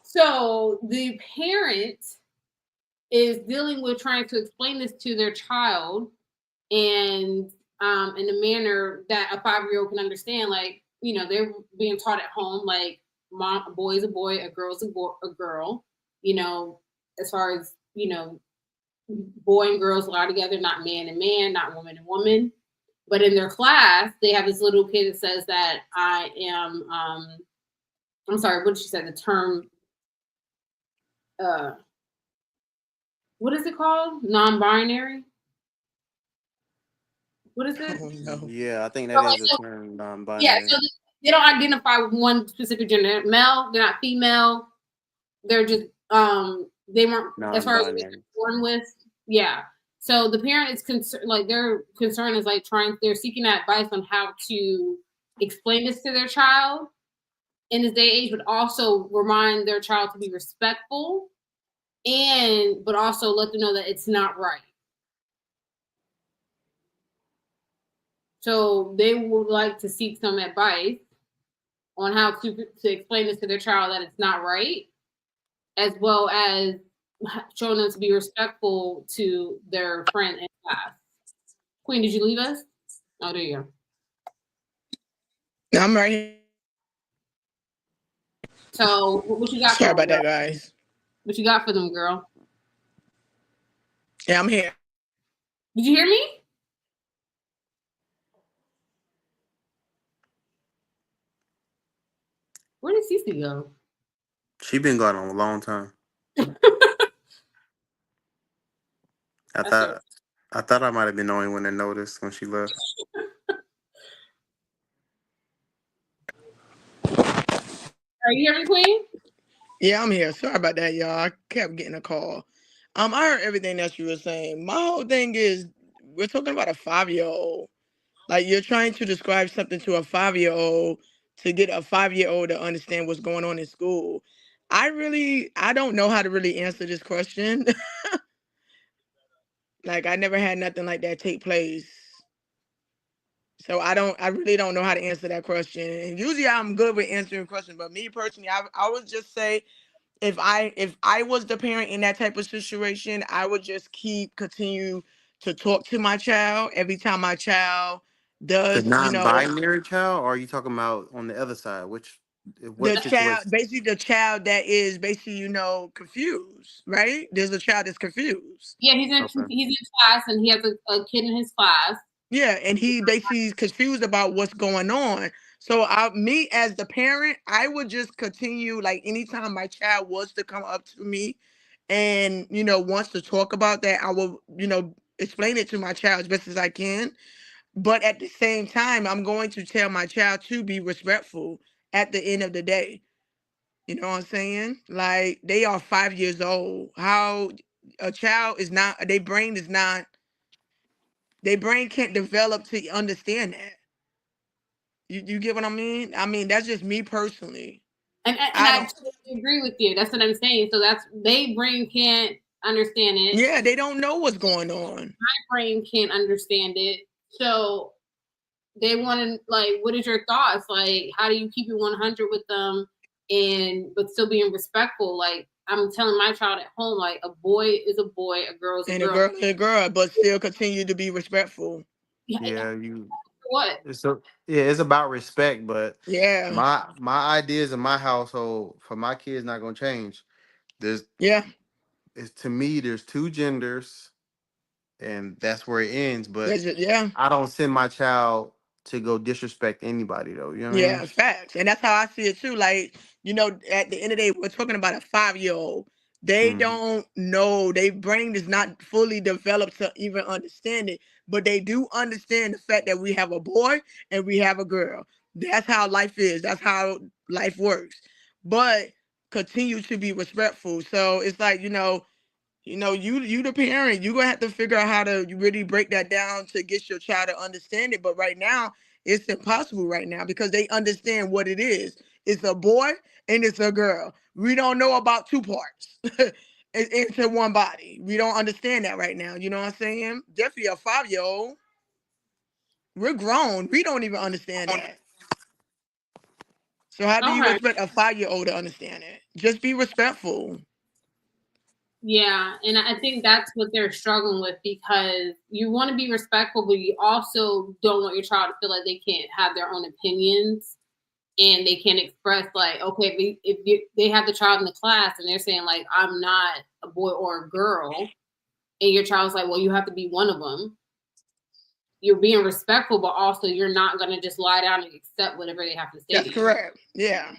So the parent is dealing with trying to explain this to their child, and in a manner that a 5-year-old can understand. Like, they're being taught at home, like, a boy is a boy, a girl is a girl, as far as, boy and girls lie together, not man and man, not woman and woman. But in their class, they have this little kid that says that I am, I'm sorry, what did she say? The term, what is it called? Non-binary? What is it? No. Yeah, I think that is a term, non-binary. Yeah, so they don't identify with one specific gender. Male, they're not female. They're just they weren't, as far as they were born with. Yeah. So the parent is concerned, like their concern is like they're seeking advice on how to explain this to their child in this day and age, but also remind their child to be respectful but also let them know that it's not right. So they would like to seek some advice on how to explain this to their child that it's not right, as well as showing them to be respectful to their friend in class. Queen, did you leave us? Oh, there you go. I'm right here. So what you got? Sorry about that, guys. What you got for them, girl? Yeah, I'm here. Did you hear me? Where did Cece go? She been gone a long time. I thought I might have been the only one that noticed when she left. Are you hearing me, Queen? Yeah, I'm here. Sorry about that, y'all. I kept getting a call. I heard everything that you were saying. My whole thing is we're talking about a 5-year-old. Like, you're trying to describe something to a 5-year-old to get a 5-year-old to understand what's going on in school. I don't know how to really answer this question. Like, I never had nothing like that take place. So I really don't know how to answer that question. And usually I'm good with answering questions, but me personally, I would just say if I was the parent in that type of situation, I would just continue to talk to my child every time my child The does, non-binary child, or are you talking about on the other side? What the child, situation? basically the child that is basically, confused, right? There's a child that's confused. Yeah, he's in class and he has a kid in his class. Yeah, and he basically is confused about what's going on. So me as the parent, I would just continue, like, anytime my child was to come up to me and, wants to talk about that, I will, explain it to my child as best as I can. But at the same time, I'm going to tell my child to be respectful at the end of the day. You know what I'm saying? Like, they are 5 years old. How a child is not, their brain can't develop to understand that. You get what I mean? I mean, that's just me personally. And I totally agree with you. That's what I'm saying. So they brain can't understand it. Yeah, they don't know what's going on. My brain can't understand it. So they want to, like, what is your thoughts? Like, how do you keep it 100 with them but still being respectful? Like, I'm telling my child at home, like, a boy is a boy, a girl is a girl. And a girl is a girl, but still continue to be respectful. Yeah, what? It's about respect, but yeah, my ideas in my household for my kids not gonna change. To me, there's two genders, and that's where it ends. But I don't send my child to go disrespect anybody, though. You know what I mean? Yeah, facts. And that's how I see it too. Like, at the end of the day, we're talking about a 5-year-old. They don't know, their brain is not fully developed to even understand it, but they do understand the fact that we have a boy and we have a girl. That's how life is. That's how life works. But continue to be respectful. So it's like, you the parent, you're gonna have to figure out how to really break that down to get your child to understand it. But right now, it's impossible right now because they understand what it is. It's a boy and it's a girl. We don't know about two parts into one body. We don't understand that right now. You know what I'm saying? Definitely a 5-year-old. We're grown. We don't even understand that. So how do you expect a 5-year-old to understand it? Just be respectful. Yeah, and I think that's what they're struggling with because you want to be respectful, but you also don't want your child to feel like they can't have their own opinions and they can't express, like, okay, if they have the child in the class and they're saying, like, I'm not a boy or a girl, and your child's like, well, you have to be one of them. You're being respectful, but also you're not going to just lie down and accept whatever they have to say. That's correct. Yeah.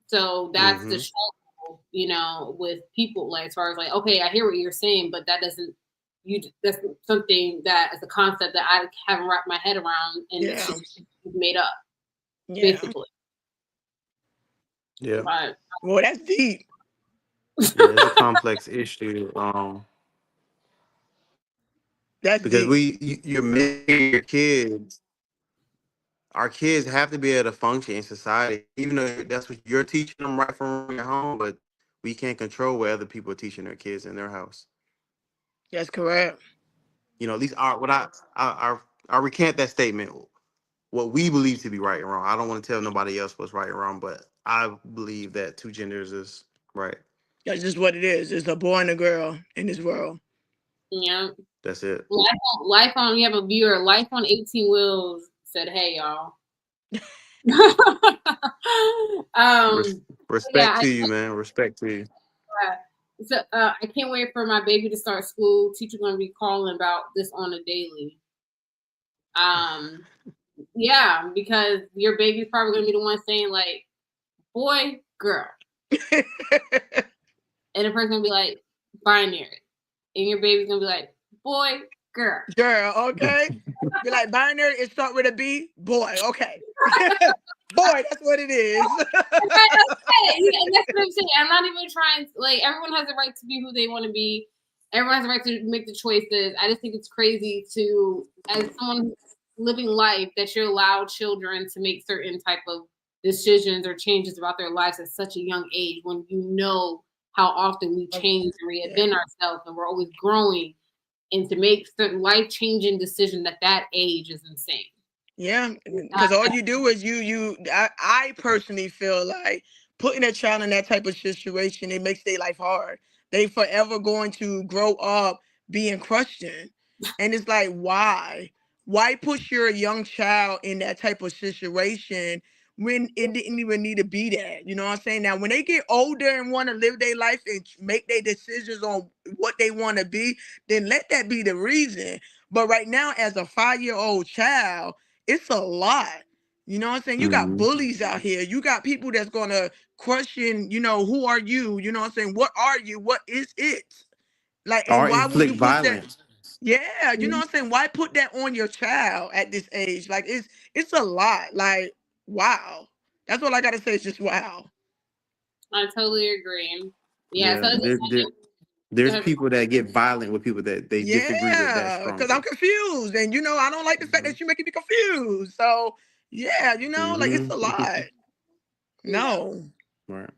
So that's the struggle. With people, like, as far as, like, okay, I hear what you're saying, but that's something that is a concept that I haven't wrapped my head around and it's just made up, basically. Yeah. But, well, that's deep. Yeah, it's a complex issue. That's because deep. you're making your kids. Our kids have to be able to function in society, even though that's what you're teaching them right from at home. But We can't control what other people are teaching their kids in their house. That's correct. You know, at least I recant that statement. What we believe to be right and wrong. I don't want to tell nobody else what's right and wrong, but I believe that 2 genders is right. That's just what it is. It's a boy and a girl in this world. Yeah. That's it. Life on, you have a viewer, Life on 18 Wheels said, hey, y'all. Respect to you, man. Respect to you. So I can't wait for my baby to start school. Teacher gonna be calling about this on a daily. Yeah, because your baby's probably gonna be the one saying like, boy, girl. And the person gonna be like, binary. And your baby's gonna be like, boy, girl. Girl, okay. You're like, binary, it start with a B? Boy, okay. Boy, that's what it is. And that's what I'm saying. I'm not even trying to, like, everyone has the right to be who they want to be. Everyone has the right to make the choices. I just think it's crazy to, as someone living life, that you're allowed children to make certain type of decisions or changes about their lives at such a young age, when you know how often we change and reinvent ourselves, and we're always growing, and to make certain life-changing decisions at that age is insane. Yeah, because all you do is I personally feel like putting a child in that type of situation, it makes their life hard. They forever going to grow up being questioned. And it's like, why? Why push your young child in that type of situation when it didn't even need to be that? You know what I'm saying? Now, when they get older and want to live their life and make their decisions on what they want to be, then let that be the reason. But right now, as a 5-year-old child, it's a lot. You know what I'm saying? You got bullies out here. You got people that's going to question, who are you? You know what I'm saying? What are you? What is it? Like, and Or why would inflict you put violence. that? Yeah, you know what I'm saying? Why put that on your child at this age? Like, it's a lot. Like, wow. That's all I got to say is just wow. I totally agree. Yeah. There's people that get violent with people that they disagree with that strongly. Because I'm confused. And, I don't like the fact that you're making me confused. So, yeah, like, it's a lot. No. Right.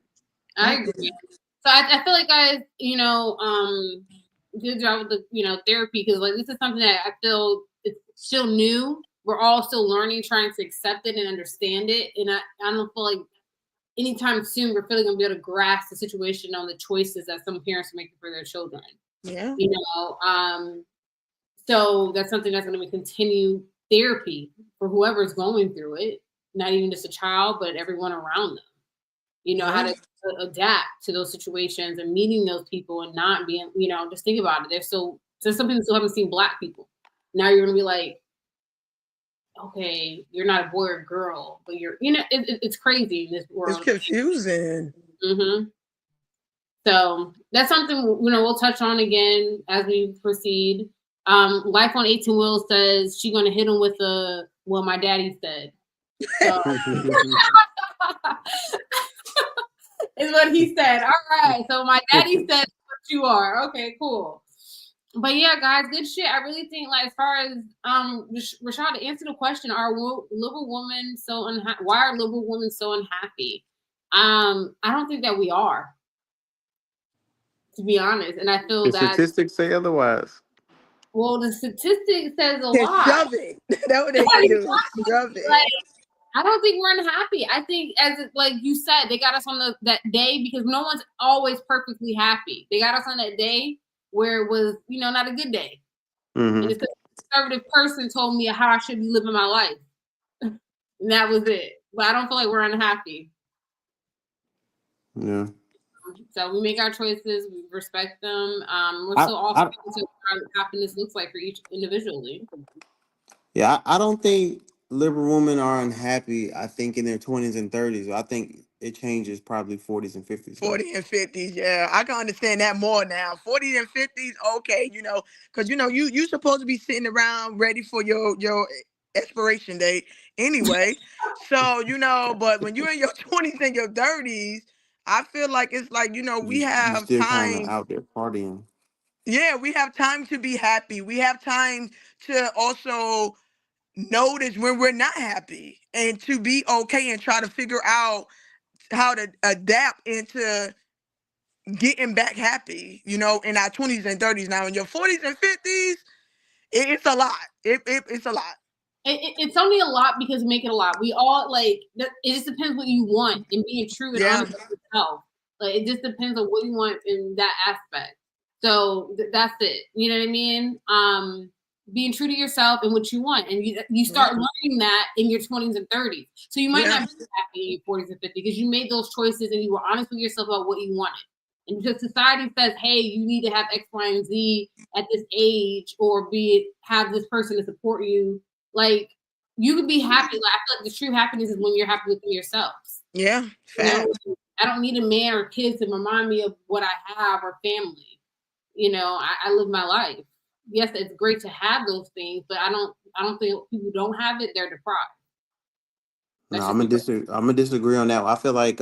I agree. So I feel like guys, good job with the, therapy, because like this is something that I feel it's still new. We're all still learning, trying to accept it and understand it. And I don't feel like anytime soon we're really gonna be able to grasp the situation on the choices that some parents are making for their children. Yeah. So that's something that's gonna be continued therapy for whoever's going through it, not even just a child, but everyone around them. How to adapt to those situations and meeting those people and not being, just think about it. There's some people still haven't seen Black people. Now you're gonna be like, okay, you're not a boy or girl, but you're, it's crazy in this world. It's confusing. Mm-hmm. So that's something, we'll touch on again as we proceed. Life on 18 Wheels says she's gonna hit him with well, my daddy said. So. Is what he said. All right. So my daddy said what you are. Okay, cool. But yeah, guys, good shit. I really think, like, as far as Rashad, to answer the question, why are liberal women so unhappy? I don't think that we are, to be honest. And I feel the that statistics say otherwise. Well, the statistic says a lot. Shove it. That's what they can do. Shove it. Like, I don't think we're unhappy. I think, like you said, they got us on that day because no one's always perfectly happy. They got us on that day where it was, not a good day. Mm-hmm. And it's a conservative person told me how I should be living my life. And that was it. But I don't feel like we're unhappy. Yeah. So we make our choices. We respect them. We're still all to what happiness looks like for each individually. Yeah, I don't think liberal women are unhappy. I think in their 20s and 30s. I think it changes probably 40s and 50s. 40 and 50s, yeah. I can understand that more now. 40 and 50s, okay, because you supposed to be sitting around ready for your expiration date anyway. So, but when you're in your 20s and your 30s, I feel like it's like, we have still time kind of out there partying. Yeah, we have time to be happy. We have time to also notice when we're not happy and to be okay and try to figure out how to adapt into getting back happy, in our 20s and 30s. Now in your 40s and 50s, it's a lot. It's a lot. It's only a lot because make it a lot. We all it just depends what you want and being true and honest with yourself. Like it just depends on what you want in that aspect. So that's it. You know what I mean? Being true to yourself and what you want, and you start learning that in your 20s and 30s. So you might not be happy in your 40s and 50s because you made those choices and you were honest with yourself about what you wanted. And because society says, hey, you need to have X, Y, and Z at this age, or have this person to support you. Like you could be happy. Like I feel like the true happiness is when you're happy within yourselves. Yeah, I don't need a man or kids to remind me of what I have or family. I live my life. Yes, it's great to have those things, but I don't think people don't have it, they're deprived. No, I'm gonna disagree on that. I feel like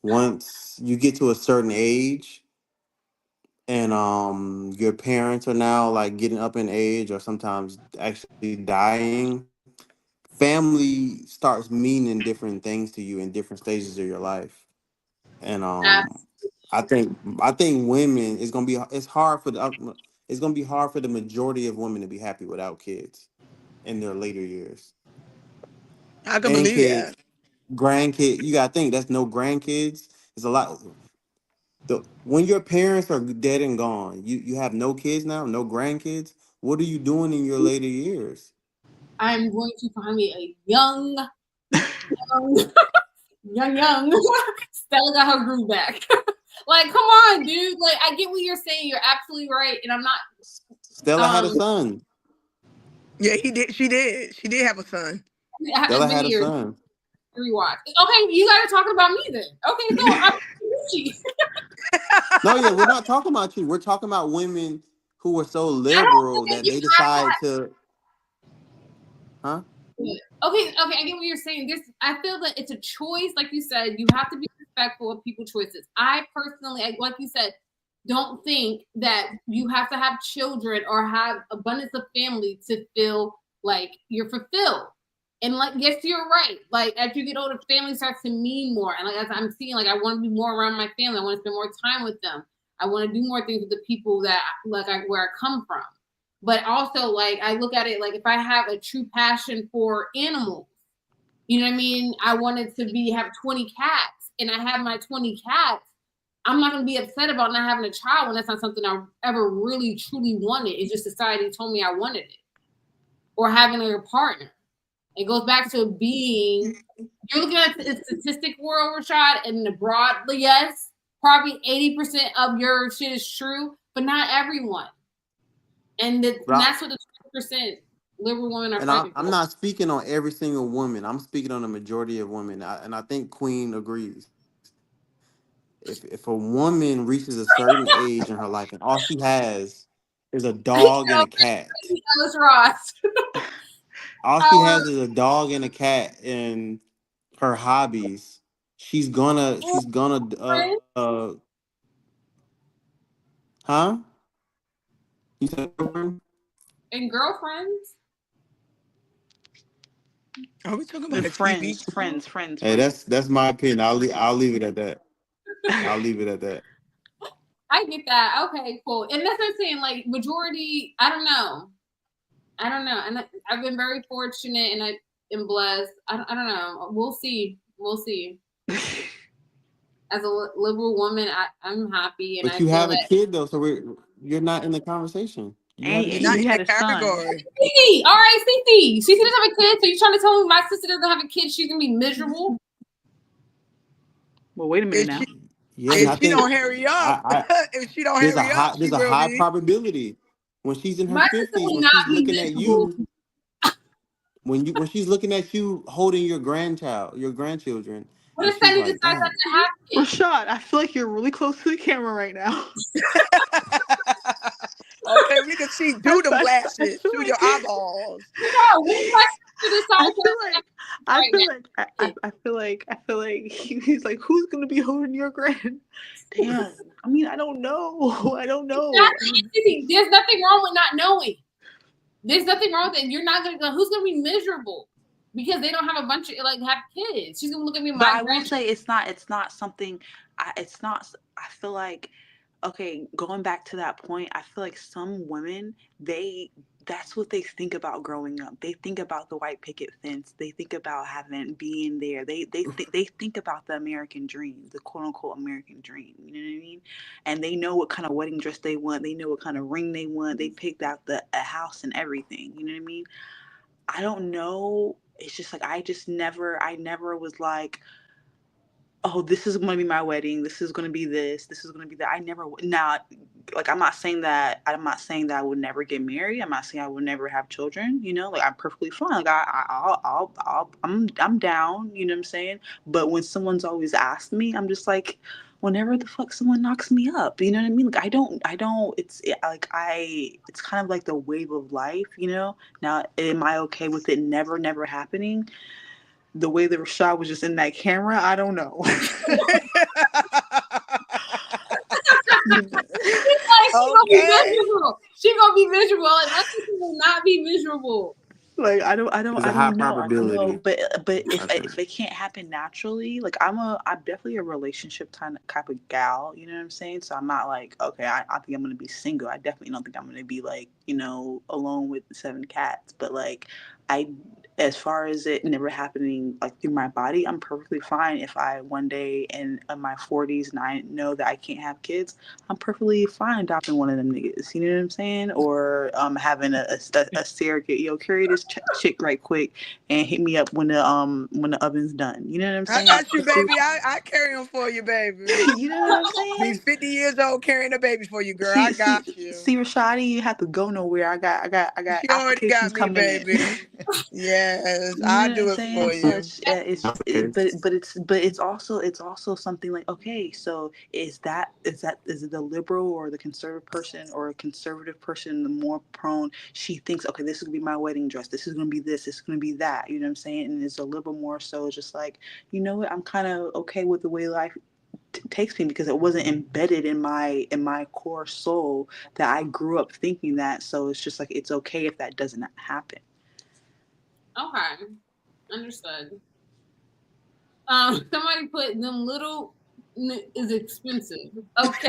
once you get to a certain age and your parents are now like getting up in age or sometimes actually dying, family starts meaning different things to you in different stages of your life. And I think women it's gonna be hard for the majority of women to be happy without kids in their later years. I can And believe kids, that. grandkids, you gotta think that's no grandkids. It's a lot. When your parents are dead and gone, you have no kids now, no grandkids. What are you doing in your later years? I'm going to find me a young Stella got her groove back. Like, come on, dude. Like, I get what you're saying. You're absolutely right, and I'm not. Stella had a son. Yeah, he did. She did. She did have a son. Stella had a son. Rewatch. Okay, you guys are talking about me then. Okay, so I'm Gucci. No, yeah, we're not talking about you. We're talking about women who are so liberal that they decide to. Huh? Okay, I get what you're saying. I feel that it's a choice, like you said. You have to be respectful of people's choices. I personally, like you said, don't think that you have to have children or have abundance of family to feel like you're fulfilled. And like, yes, you're right. Like as you get older, family starts to mean more. And like as I'm seeing, like I want to be more around my family. I want to spend more time with them. I want to do more things with the people that where I come from. But also, like I look at it like if I have a true passion for animals, you know what I mean? I wanted to have 20 cats, and I have my 20 cats. I'm not going to be upset about not having a child when that's not something I ever really truly wanted. It's just society told me I wanted it. Or having a partner. It goes back to you're looking at the statistic world, Rashad, and the broadly, yes, probably 80% of your shit is true, but not everyone. And that's what the 20% liberal women are fighting for. I'm not speaking on every single woman. I'm speaking on the majority of women. And I think Queen agrees. If a woman reaches a certain age in her life and all she has is a dog and a cat. Ellis Ross. All she has is a dog and a cat and her hobbies. She's gonna huh? You said girlfriend? And girlfriends? Are we talking about friends? Hey, that's my opinion. I'll leave it at that. I'll leave it at that. I get that. Okay, cool. And that's what I'm saying. Like majority, I don't know. And I've been very fortunate and I am blessed. I don't know. We'll see. As a liberal woman, I'm happy. And but you have a kid though, so you're not in the conversation. You had a category. Cece, all right, Cece. Cece doesn't have a kid, so you're trying to tell me my sister doesn't have a kid, she's gonna be miserable? Well, wait a minute now. If she don't hurry up, there's a high probability when she's in her 50s, when she's looking at you. When she's looking at you holding your grandchildren. What if Sunny decides not to have kids? Rashad, I feel like you're really close to the camera right now. Okay, we can see through the glasses, through your eyeballs. I feel like he's like, who's gonna be holding your grand? Damn. I mean, I don't know. There's nothing wrong with not knowing. There's nothing wrong with it. You're not gonna go. Who's gonna be miserable? because they don't have a bunch of like have kids. She's gonna look at me. But I will say it's not something. It's not. I feel like, okay, going back to that point, I feel like some women that's what they think about growing up. They think about the white picket fence. They think about being there. They think about the American dream, the quote unquote American dream. You know what I mean? And they know what kind of wedding dress they want. They know what kind of ring they want. They picked out a house and everything. You know what I mean? I don't know. It's just like I never was like, oh, this is going to be my wedding. This is going to be this. This is going to be that. I'm not saying that I would never get married. I'm not saying I would never have children. You know, like I'm perfectly fine. Like I'm down. You know what I'm saying? But when someone's always asked me, I'm just like, whenever the fuck someone knocks me up, you know what I mean? Like I don't. It's kind of like the wave of life. You know. Now, am I okay with it never happening? The way that Rashad was just in that camera, I don't know. She's gonna be miserable. She's gonna be miserable. And other people will not be miserable. Like I don't There's a high know. probability. I don't know. But if it can't happen naturally, like I'm definitely a relationship type of gal. You know what I'm saying? So I'm not like, okay, I think I'm gonna be single. I definitely don't think I'm gonna be like, you know, alone with 7 cats. But like as far as it never happening like through my body, I'm perfectly fine if I one day in my 40s and I know that I can't have kids, I'm perfectly fine adopting one of them niggas. You know what I'm saying? Or having a surrogate. Yo, carry this chick right quick and hit me up when the oven's done. You know what I'm saying? I got you, baby. I carry them for you, baby. You know what I'm saying? He's 50 years old carrying a baby for you, girl. I got you. See, Rashadi, you have to go nowhere. I got She already got me, baby. Yes, you know I what do I'm it saying? for you. So it's also something like, okay, so is it the liberal or the conservative person, or a conservative person the more prone, she thinks, okay, this is gonna be my wedding dress, this is gonna be this is gonna be that, you know what I'm saying? And it's a liberal more so just like, you know what, I'm kind of okay with the way life takes me, because it wasn't embedded in my core soul that I grew up thinking that. So it's just like, it's okay if that doesn't happen. Okay, understood. Somebody put them little is expensive. Okay.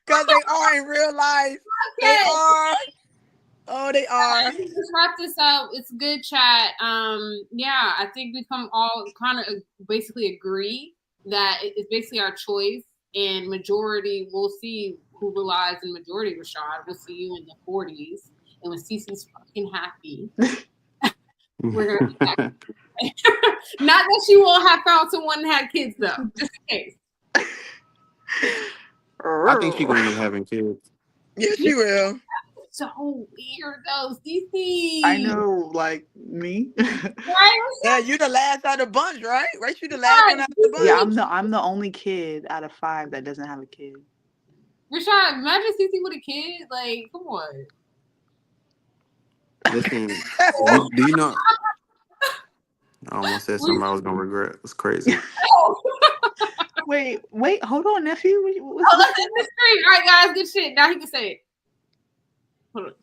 Because they are in real life. Okay. They are. Oh, they are. Let's wrap this up. It's a good chat. Yeah, I think we all kind of basically agree that it's basically our choice, and majority, we'll see who relies in majority, Rashad. We'll see you in the 40s, and when Cece's fucking happy, we're gonna be happy. Not that she won't have found someone and had kids though, just in case. I think she's gonna end up having kids. Yes, she will. So weird though, Cece. I know, like me. Right? Yeah, you the last out of the bunch, right? Right, you the last one out of the bunch. Yeah, I'm the only kid out of 5 that doesn't have a kid. Rashad, imagine Cece with a kid. Like, come on. Listen, do you know? I almost said something I was gonna regret. It's crazy. Wait, hold on, nephew. Let's hit the screen. All right, guys, good shit. Now he can say it. Hold on.